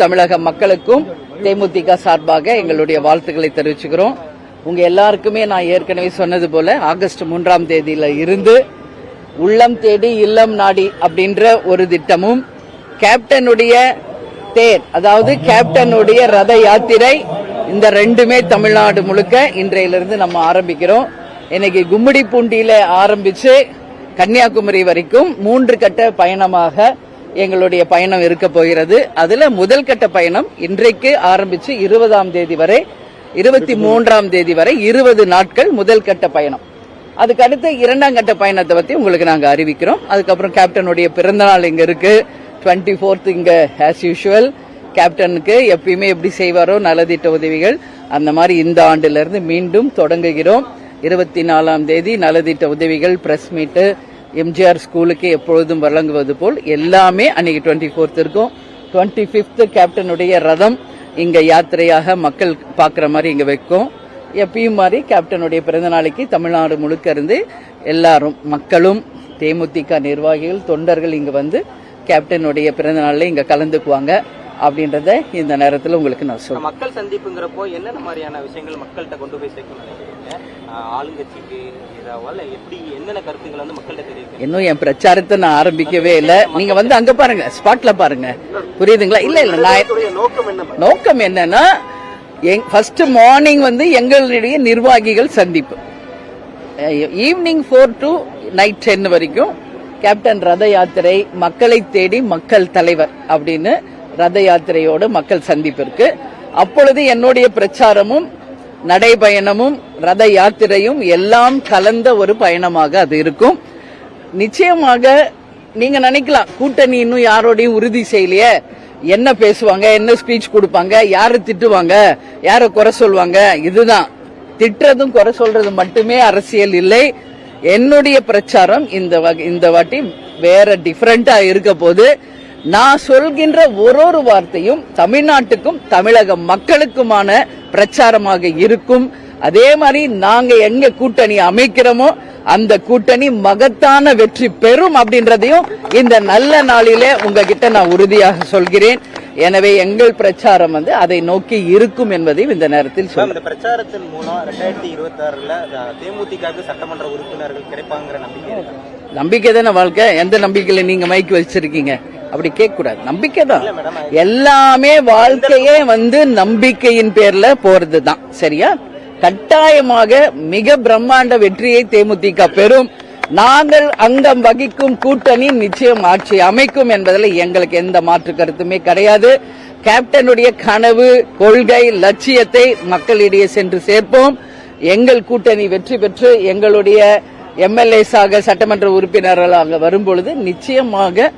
தமிழக மக்களுக்கும் தேமுதிக சார்பாக எங்களுடைய வாழ்த்துக்களை தெரிவிச்சுக்கிறோம். உங்க எல்லாருக்குமே நான் ஏற்கனவே சொன்னது போல ஆகஸ்ட் 3ஆம் தேதியில இருந்து உள்ளம் தேடி இல்லம் நாடி அப்படின்ற ஒரு திட்டமும், கேப்டனுடைய தேர் அதாவது கேப்டனுடைய ரத யாத்திரை, இந்த ரெண்டுமே தமிழ்நாடு முழுக்க இன்றையிலிருந்து நம்ம ஆரம்பிக்கிறோம். இன்னைக்கு கும்மிடிப்பூண்டியில ஆரம்பிச்சு கன்னியாகுமரி வரைக்கும் 3 கட்ட பயணமாக எங்களுடைய பயணம் இருக்க போகிறது. அதுல முதல் கட்ட பயணம் இன்றைக்கு ஆரம்பிச்சு 20ஆம் தேதி வரை 23ஆம் தேதி வரை 20 நாட்கள் முதல் கட்ட பயணம். அதுக்கு அடுத்து 2ஆம் கட்ட பயணத்தை பத்தி உங்களுக்கு நாங்க அறிவிக்கிறோம். அதுக்கப்புறம் கேப்டனுடைய பிறந்தநாள் இங்க இருக்கு, 24th இங்க ஆஸ் யூஷுவல். கேப்டனுக்கு எப்பயுமே எப்படி செய்வாரோ நலத்திட்ட உதவிகள் அந்த மாதிரி இந்த ஆண்டுல இருந்து மீண்டும் தொடங்குகிறோம். 24ஆம் தேதி நலத்திட்ட உதவிகள், பிரஸ் மீட்டு, எம்ஜிஆர் ஸ்கூலுக்கு எப்பொழுதும் வழங்குவது போல் எல்லாமே அன்னைக்கு 24th இருக்கும். 25th கேப்டனுடைய ரதம் இங்க யாத்திரையாக மக்கள் பாக்குற மாதிரி இங்க வைக்கும். எப்பயும் மாதிரி கேப்டனுடைய பிறந்த நாளைக்கு தமிழ்நாடு முழுக்க இருந்து எல்லாரும் மக்களும் தேமுதிக நிர்வாகிகள் தொண்டர்கள் இங்க வந்து கேப்டனுடைய பிறந்த நாள்ல இங்க கலந்துக்குவாங்க அப்படின்றத இந்த நேரத்தில் உங்களுக்கு நான் சொல்றேன். மக்கள் சந்திப்புங்கிறப்போ என்னென்ன மாதிரியான விஷயங்கள் மக்கள்கிட்ட கொண்டு போய் சேர்க்கணும் நினைக்கிறீங்க? ஆளுங்கட்சிக்கு எப்படி என்னென்ன கருத்துக்கள் வந்து மக்கள்கிட்ட தெரியும்? இன்னும் என் பிரச்சாரத்தை நான் ஆரம்பிக்கவே இல்லை. நீங்க வந்து அங்க பாருங்க, ஸ்பாட்ல பாருங்க, புரியுதுங்களா? இல்ல இல்ல, நான் நோக்கம் என்னன்னா ஃபர்ஸ்ட் மார்னிங் வந்து எங்களுடைய நிர்வாகிகள் சந்திப்பு, ஈவினிங் 4 to நைட் 10 வரைக்கும் கேப்டன் ரத யாத்திரை, மக்களை தேடி மக்கள் தலைவர் அப்படின்னு ரத யாத்திரையோடு மக்கள் சந்திப்பு இருக்கு. அப்பொழுது என்னுடைய பிரச்சாரமும் நடைபயணமும் ரத யாத்திரையும் எல்லாம் கலந்த ஒரு பயணமாக அது இருக்கும். நிச்சயமாக நீங்க நினைக்கலாம் கூட்டணி இன்னும் யாரோடையும் உறுதி செய்யலையே, என்ன பேசுவாங்க, என்ன ஸ்பீச் கொடுப்பாங்க, யாரு திட்டுவாங்க, யார குறை சொல்வாங்க. இதுதான் திட்டுறதும் குறை சொல்றதும் மட்டுமே அரசியல் இல்லை. என்னுடைய பிரச்சாரம் இந்த வாட்டி வேற டிஃபரெண்டா இருக்க போது. நான் சொல்கின்ற ஒரு வார்த்தையும் தமிழ்நாட்டுக்கும் தமிழக மக்களுக்குமான பிரச்சாரமாக இருக்கும். அதே மாதிரி நாங்க எங்க கூட்டணி அமைக்கிறோமோ அந்த கூட்டணி மகத்தான வெற்றி பெறும் அப்படின்றதையும் இந்த நல்ல நாளிலே உங்ககிட்ட நான் உறுதியாக சொல்கிறேன். எனவே எங்கள் பிரச்சாரம் வந்து அதை நோக்கி இருக்கும் என்பதையும் இந்த நேரத்தில் சொல்றேன். இந்த பிரச்சாரத்தின் மூலம் 2026ல தேமுதிக சட்டமன்ற உறுப்பினர்கள் கிடைப்பாங்கிற நம்பிக்கை தானே வாழ்க்கை. எந்த நம்பிக்கையில நீங்க மைக்கு வச்சிருக்கீங்க? அப்படி கேட்க கூடாது. நம்பிக்கை தான் எல்லாமே. வாழ்க்கையே வந்து நம்பிக்கையின் பேர்ல போறது தான். சரியா? கட்டாயமாக மிக பிரம்மாண்ட வெற்றியை தேமுதிக பெறும். நாங்கள் அங்கம் வகிக்கும் கூட்டணி நிச்சயம் ஆட்சி அமைக்கும் என்பதில் எங்களுக்கு எந்த மாற்று கருத்துமே கிடையாது. கேப்டனுடைய கனவு, கொள்கை, லட்சியத்தை மக்களிடையே சென்று சேர்ப்போம். எங்கள் கூட்டணி வெற்றி பெற்று எங்களுடைய எம்எல்ஏஸாக சட்டமன்ற உறுப்பினர்களாக வரும்பொழுது நிச்சயமாக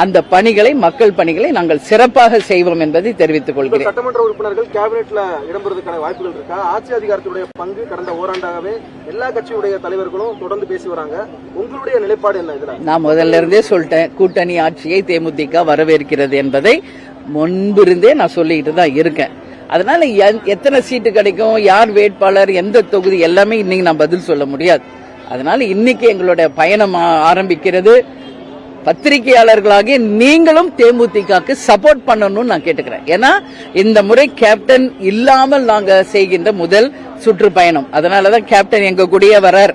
அந்த பணிகளை, மக்கள் பணிகளை நாங்கள் சிறப்பாக செய்வோம் என்பதை தெரிவித்துக் கொள்கிறேன். சட்டமன்ற உறுப்பினர்கள் கேபினெட்ல இடம்பெறுவதற்கான வாய்ப்புகள் இருக்கா? ஆட்சி அதிகாரத்துடைய பங்கு கடந்த ஓராண்டாகவே எல்லா கட்சியுடைய தலைவர்களும் தொடர்ந்து பேசி வராங்க. உங்களுடைய நிலைப்பாடு என்ன இதுல? நான் முதல்ல இருந்தே சொல்லிட்டேன், கூட்டணி ஆட்சியை தேமுதிக வரவேற்கிறது என்பதை முன்பிருந்தே நான் சொல்லிக்கிட்டு தான் இருக்கேன். அதனால எத்தனை சீட்டு கிடைக்கும், யார் வேட்பாளர், எந்த தொகுதி, எல்லாமே இன்னைக்கு நான் பதில் சொல்ல முடியாது. அதனால இன்னைக்கு எங்களுடைய பயணம் ஆரம்பிக்கிறது. பத்திரிகையாளர்களாகிய நீங்களும் தேமுதிகக்கு சப்போர்ட் பண்ணணும்னு நான் கேட்டுக்கிறேன். ஏன்னா இந்த முறை கேப்டன் இல்லாமல் நாங்க செய்கின்ற முதல் சுற்றுப்பயணம். அதனாலதான் கேப்டன் எங்க கூடயே வரார்.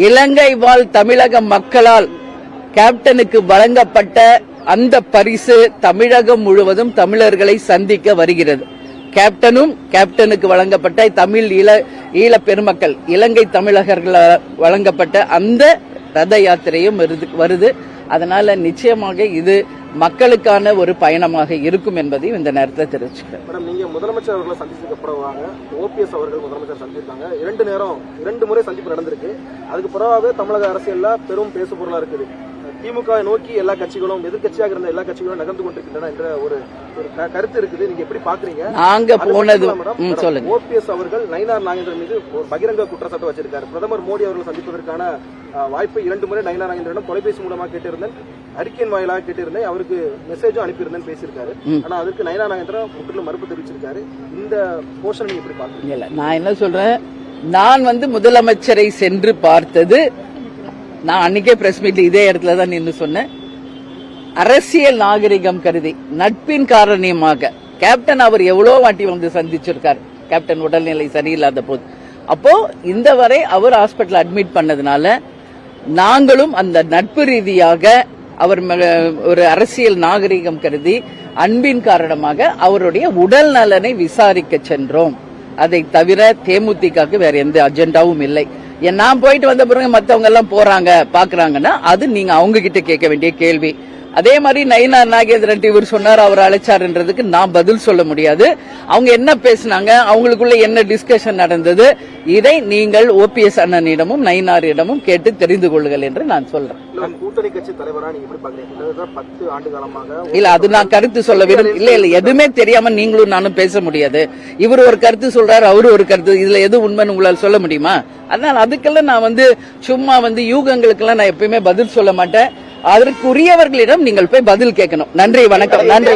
இலங்கை வாழ் தமிழக மக்களால் கேப்டனுக்கு வழங்கப்பட்ட அந்த பரிசு தமிழகம் முழுவதும் தமிழர்களை சந்திக்க வருகிறது. கேப்டனும் கேப்டனுக்கு வழங்கப்பட்ட தமிழ் ஈழ பெருமக்கள், இலங்கை தமிழகர்களால் வழங்கப்பட்ட அந்த ரத யாத்திரையும் வருது. அதனால நிச்சயமாக இது மக்களுக்கான ஒரு பயணமாக இருக்கும் என்பதையும் இந்த நேரத்தில் தெரிவிச்சுக்கிறேன். மேடம், நீங்க முதலமைச்சர் அவர்களை சந்திச்சதுக்கு அப்புறமாக ஓபிஎஸ் அவர்கள் முதலமைச்சர் சந்திச்சிருக்காங்க. 2 முறை சந்திப்பு நடந்திருக்கு. அதுக்கு பிறகாவே தமிழக அரசியல்ல பெரும் பேசு பொருளா இருக்குது. திமுக நோக்கி எல்லா கட்சிகளும், எதிர்கட்சியாக இருந்த எல்லா கட்சிகளும் நகர்ந்து கொண்டிருக்கின்றன என்ற ஒரு கருத்து இருக்குது. நீங்க எப்படி பாக்குறீங்க? நாங்க போனது சொல்லுங்க. ஓபிஎஸ் அவர்கள் நயினார் நாகேந்திரன் மீது ஒரு பகிரங்க குற்றச்சாட்டு வச்சிருக்காரு. பிரதமர் மோடி அவர்கள் சந்திப்பதற்கான வாய்ப்பு 2 முறை நயினார் நாகேந்திரன் தொலைபேசி மூலமா கேட்டிருந்தேன், அறிக்கையின் வாயிலாக கேட்டிருந்தேன், அவருக்கு மெசேஜும் அனுப்பியிருந்தேன் பேசியிருக்காரு. ஆனா அதுக்கு நயினார் நாகேந்திரன் முற்றிலும் மறுப்பு தெரிவிச்சிருக்காரு. இந்த போஷன் நீங்க எப்படி பாக்குறீங்க? நான் என்ன சொல்றேன், நான் வந்து முதலமைச்சரை சென்று பார்த்தது, நான் அன்னைக்கே பிரஸ் மீட் இதே இடத்துல தான் நின்று சொன்னேன். அரசியல் நாகரிகம் கருதி நட்பின் காரணமாக கேப்டன் அவர் எவ்வளவு வாட்டி வந்து சந்திச்சிருக்கார். கேப்டன் உடல்நிலை சரியில்லாத போது அப்போ இந்த வரை அவர் ஹாஸ்பிட்டல் அட்மிட் பண்ணதுனால நாங்களும் அந்த நட்பு ரீதியாக அவர் ஒரு அரசியல் நாகரிகம் கருதி அன்பின் காரணமாக அவருடைய உடல் நலனை விசாரிக்க சென்றோம். அதை தவிர தேமுதிகக்கு வேற எந்த அஜெண்டாவும் இல்லை. நான் போயிட்டு வந்த பிறகு மத்தவங்க எல்லாம் போறாங்க பாக்குறாங்கன்னா அது நீங்க அவங்க கிட்ட கேட்க வேண்டிய கேள்வி. அதே மாதிரி நயினார் நாகேந்திரன் இவர் சொன்னார் அவர் அழைச்சாருன்றதுக்கு நான் பதில் சொல்ல முடியாது. அவங்க என்ன பேசினாங்க, அவங்களுக்குள்ள என்ன டிஸ்கஷன் நடந்தது, இதை நீங்கள் ஓபிஎஸ் அண்ணனிடமும் நயினாரிடமும் கேட்டு தெரிந்து கொள்ளுங்கள் என்று நான் சொல்றேன். கூட்டணி கட்சி தலைவரா நீங்க எப்படி பாக்குறீங்க? 10 ஆண்டு காலமாக இல்ல அது நான் கருத்து சொல்ல இல்ல எதுவுமே தெரியாம நீங்களும் நானும் பேச முடியாது. இவர் ஒரு கருத்து சொல்றாரு, அவரு ஒரு கருத்து, இதுல எது உண்மைன்னு உங்களால் சொல்ல முடியுமா? அதனால அதுக்கெல்லாம் நான் சும்மா யூகங்களுக்கெல்லாம் நான் எப்பயுமே பதில் சொல்ல மாட்டேன். அதற்குரியவர்களிடம் நீங்கள் போய் பதில் கேட்கணும். நன்றி, வணக்கம். நன்றி.